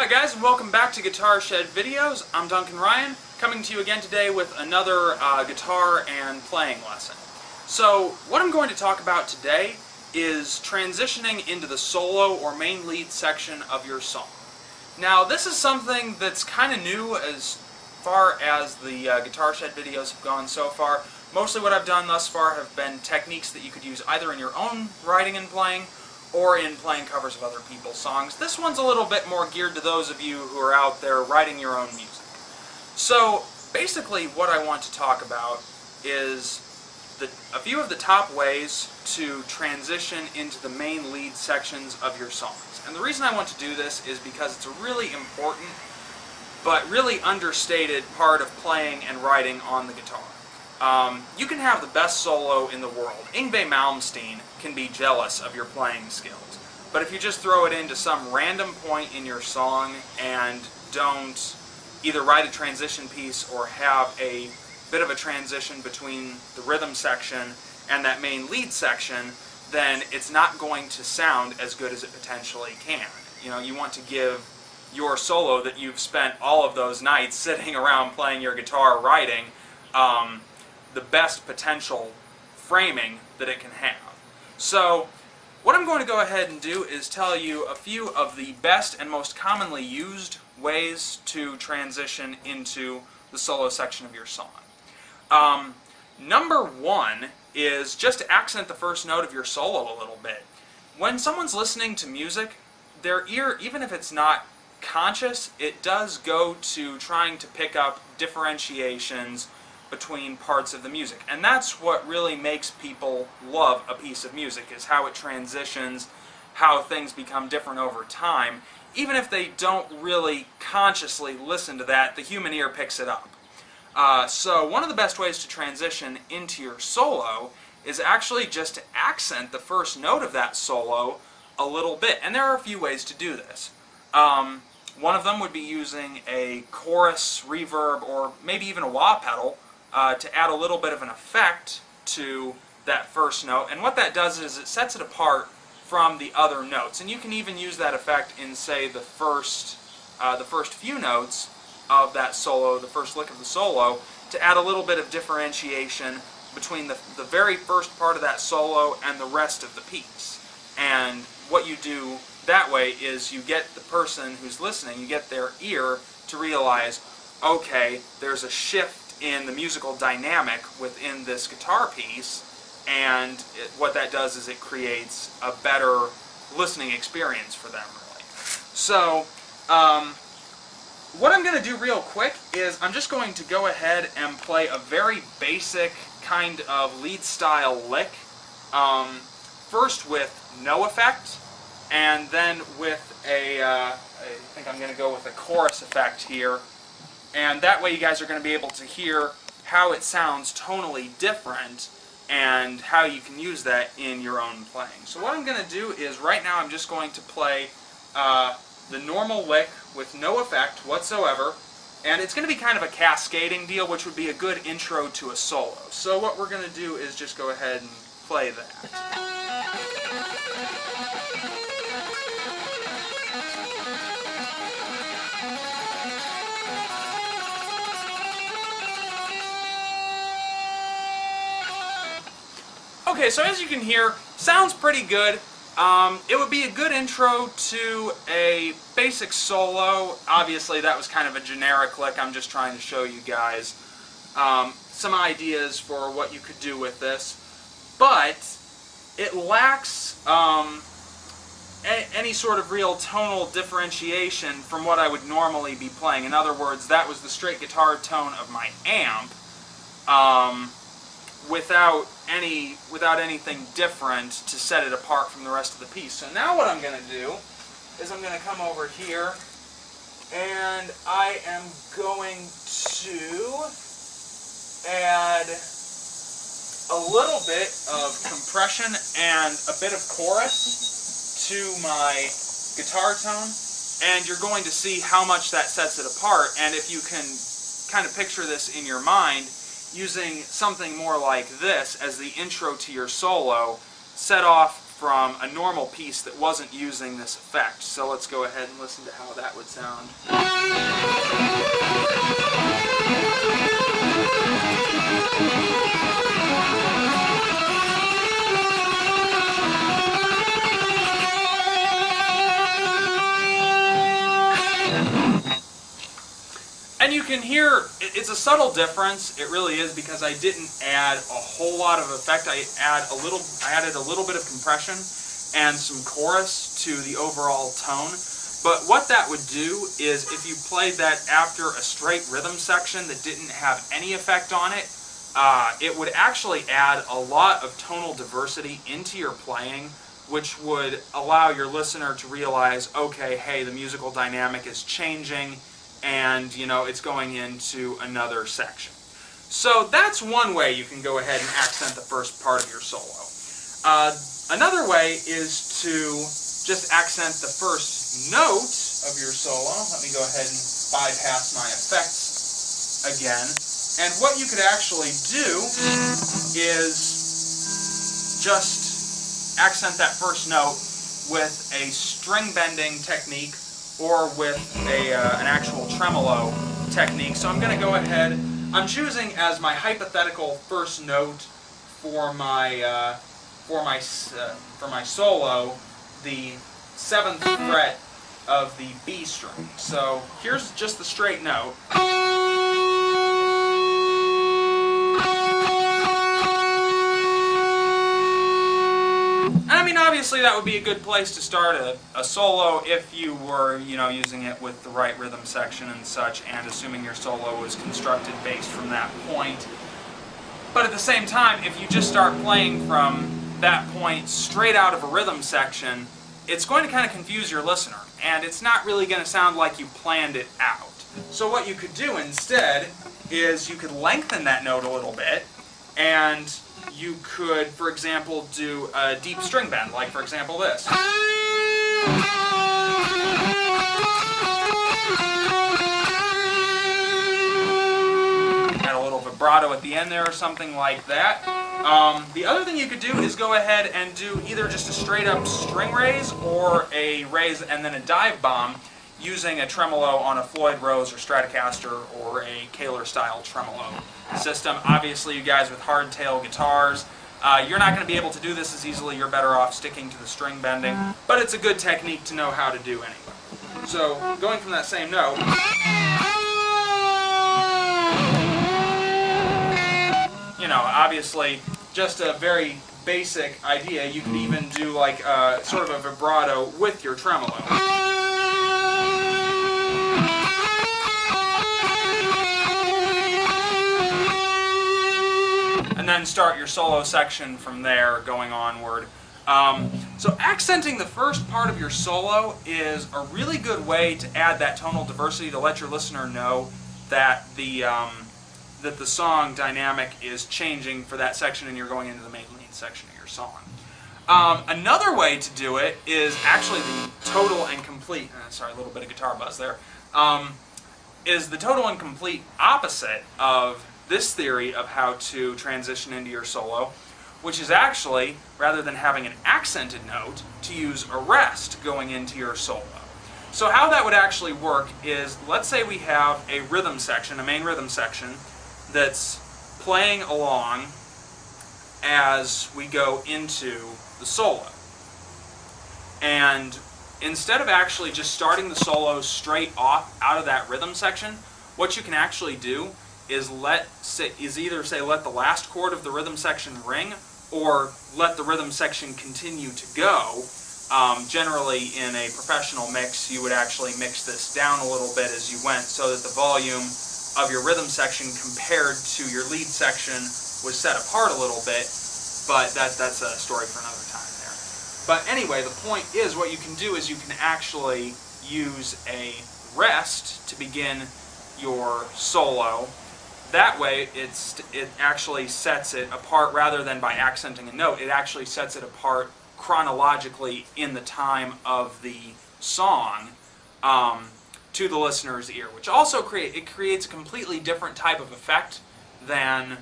Hi guys, and welcome back to Guitar Shed Videos. I'm Duncan Ryan, coming to you again today with another guitar and playing lesson. So what I'm going to talk about today is transitioning into the solo or main lead section of your song. Now this is something that's kind of new as far as the Guitar Shed videos have gone so far. Mostly what I've done thus far have been techniques that you could use either in your own writing and playing or in playing covers of other people's songs. This one's a little bit more geared to those of you who are out there writing your own music. So basically what I want to talk about is a few of the top ways to transition into the main lead sections of your songs. And the reason I want to do this is because it's a really important but really understated part of playing and writing on the guitar. You can have the best solo in the world. Yngwie Malmsteen can be jealous of your playing skills. But if you just throw it into some random point in your song and don't either write a transition piece or have a bit of a transition between the rhythm section and that main lead section, then it's not going to sound as good as it potentially can. You know, you want to give your solo that you've spent all of those nights sitting around playing your guitar writing the best potential framing that it can have. So what I'm going to go ahead and do is tell you a few of the best and most commonly used ways to transition into the solo section of your song. Number one is just to accent the first note of your solo a little bit. When someone's listening to music, their ear, even if it's not conscious, it does go to trying to pick up differentiations between parts of the music. And that's what really makes people love a piece of music, is how it transitions, how things become different over time. Even if they don't really consciously listen to that, the human ear picks it up. So one of the best ways to transition into your solo is actually just to accent the first note of that solo a little bit. And there are a few ways to do this. One of them would be using a chorus, reverb, or maybe even a wah pedal to add a little bit of an effect to that first note. And what that does is it sets it apart from the other notes. And you can even use that effect in, say, the first few notes of that solo, the first lick of the solo, to add a little bit of differentiation between the very first part of that solo and the rest of the piece. And what you do that way is you get the person who's listening, you get their ear to realize, okay, there's a shift in the musical dynamic within this guitar piece, and what that does is it creates a better listening experience for them, really. So, what I'm going to do real quick is I'm just going to go ahead and play a very basic kind of lead style lick, first with no effect, and then with I think I'm going to go with a chorus effect here. And that way you guys are going to be able to hear how it sounds tonally different and how you can use that in your own playing. So what I'm going to do is right now I'm just going to play the normal lick with no effect whatsoever. And it's going to be kind of a cascading deal, which would be a good intro to a solo. So what we're going to do is just go ahead and play that. Okay, so as you can hear, sounds pretty good. It would be a good intro to a basic solo. Obviously, that was kind of a generic lick. I'm just trying to show you guys some ideas for what you could do with this. But it lacks any sort of real tonal differentiation from what I would normally be playing. In other words, that was the straight guitar tone of my amp. Without anything different to set it apart from the rest of the piece. So now what I'm going to do is I'm going to come over here and I am going to add a little bit of compression and a bit of chorus to my guitar tone, and you're going to see how much that sets it apart. And if you can kind of picture this in your mind, using something more like this as the intro to your solo, set off from a normal piece that wasn't using this effect. So let's go ahead and listen to how that would sound. And you can hear, it's a subtle difference, it really is, because I didn't add a whole lot of effect. I added a little bit of compression and some chorus to the overall tone. But what that would do is, if you played that after a straight rhythm section that didn't have any effect on it, it would actually add a lot of tonal diversity into your playing, which would allow your listener to realize, okay, hey, the musical dynamic is changing, and it's going into another section. So that's one way you can go ahead and accent the first part of your solo. Another way is to just accent the first note of your solo. Let me go ahead and bypass my effects again. And what you could actually do is just accent that first note with a string bending technique or with an actual tremolo technique. So I'm going to go ahead, I'm choosing as my hypothetical first note for my solo the 7th fret of the B string. So here's just the straight note. I mean, obviously that would be a good place to start a solo if you were, using it with the right rhythm section and such, and assuming your solo was constructed based from that point. But at the same time, if you just start playing from that point straight out of a rhythm section, it's going to kind of confuse your listener, and it's not really going to sound like you planned it out. So what you could do instead is you could lengthen that note a little bit, and you could, for example, do a deep string bend, like for example this. Add a little vibrato at the end there or something like that. The other thing you could do is go ahead and do either just a straight up string raise or a raise and then a dive bomb using a tremolo on a Floyd Rose or Stratocaster or a Kahler style tremolo system. Obviously, you guys with hardtail guitars, you're not going to be able to do this as easily. You're better off sticking to the string bending, but it's a good technique to know how to do anyway. So going from that same note, obviously just a very basic idea. You could even do like sort of a vibrato with your tremolo. And then start your solo section from there going onward. So accenting the first part of your solo is a really good way to add that tonal diversity, to let your listener know that the song dynamic is changing for that section and you're going into the main lead section of your song. Another way to do it is actually the total and complete, sorry, a little bit of guitar buzz there, is the total and complete opposite of this theory of how to transition into your solo, which is actually, rather than having an accented note, to use a rest going into your solo. So how that would actually work is, let's say we have a rhythm section, a main rhythm section, that's playing along as we go into the solo. And instead of actually just starting the solo straight off out of that rhythm section, what you can actually do is either say let the last chord of the rhythm section ring, or let the rhythm section continue to go. Generally in a professional mix, you would actually mix this down a little bit as you went so that the volume of your rhythm section compared to your lead section was set apart a little bit, but that's a story for another time there. But anyway, the point is, what you can do is you can actually use a rest to begin your solo. That way it actually sets it apart, rather than by accenting a note, it actually sets it apart chronologically in the time of the song to the listener's ear, which also creates a completely different type of effect than,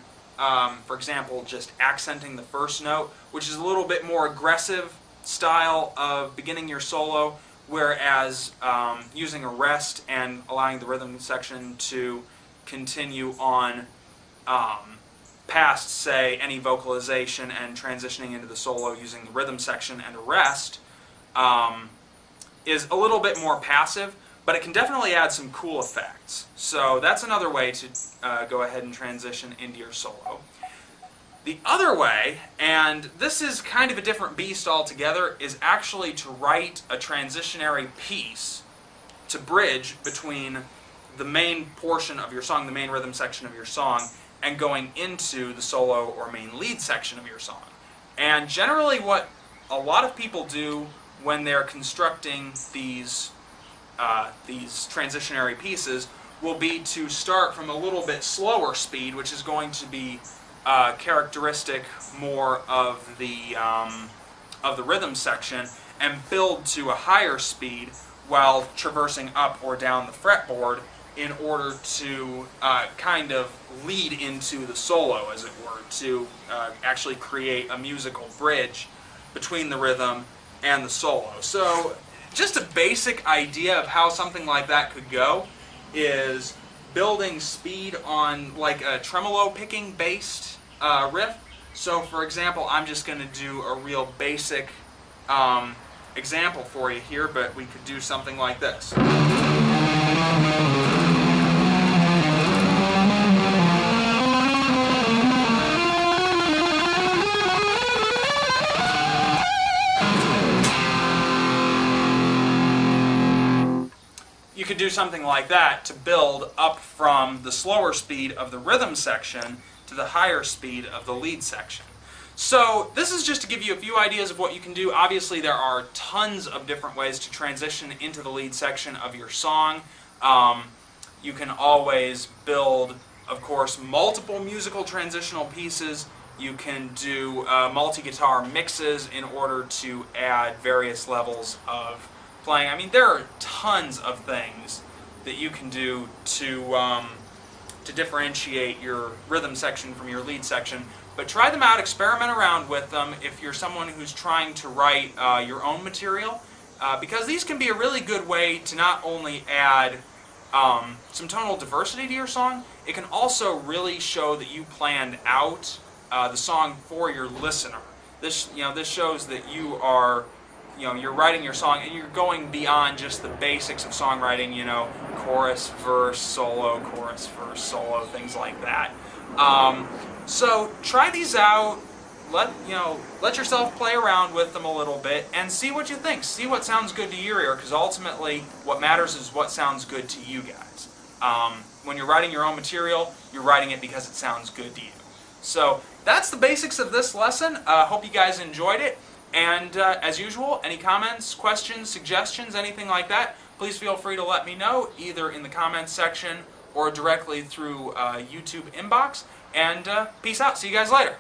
for example, just accenting the first note, which is a little bit more aggressive style of beginning your solo, whereas using a rest and allowing the rhythm section to continue on past, say, any vocalization and transitioning into the solo using the rhythm section and a rest is a little bit more passive, but it can definitely add some cool effects. So that's another way to go ahead and transition into your solo. The other way, and this is kind of a different beast altogether, is actually to write a transitionary piece to bridge between the main portion of your song, the main rhythm section of your song, and going into the solo or main lead section of your song. And generally what a lot of people do when they're constructing these transitionary pieces will be to start from a little bit slower speed, which is going to be characteristic more of the rhythm section, and build to a higher speed while traversing up or down the fretboard in order to kind of lead into the solo, as it were, to actually create a musical bridge between the rhythm and the solo. So just a basic idea of how something like that could go is building speed on like a tremolo picking based riff. So for example, I'm just going to do a real basic example for you here, but we could do something like this. You could do something like that to build up from the slower speed of the rhythm section to the higher speed of the lead section. So this is just to give you a few ideas of what you can do. Obviously there are tons of different ways to transition into the lead section of your song. You can always build, of course, multiple musical transitional pieces. You can do multi-guitar mixes in order to add various levels of playing. I mean, there are tons of things that you can do to differentiate your rhythm section from your lead section. But try them out, experiment around with them if you're someone who's trying to write your own material, because these can be a really good way to not only add some tonal diversity to your song, it can also really show that you planned out the song for your listener. This shows that you are you're writing your song and you're going beyond just the basics of songwriting, chorus, verse, solo, things like that. So try these out, let yourself play around with them a little bit and see what you think. See what sounds good to your ear, because ultimately what matters is what sounds good to you guys. When you're writing your own material, you're writing it because it sounds good to you. So that's the basics of this lesson. Hope you guys enjoyed it. And as usual, any comments, questions, suggestions, anything like that, please feel free to let me know, either in the comments section or directly through YouTube inbox. And peace out. See you guys later.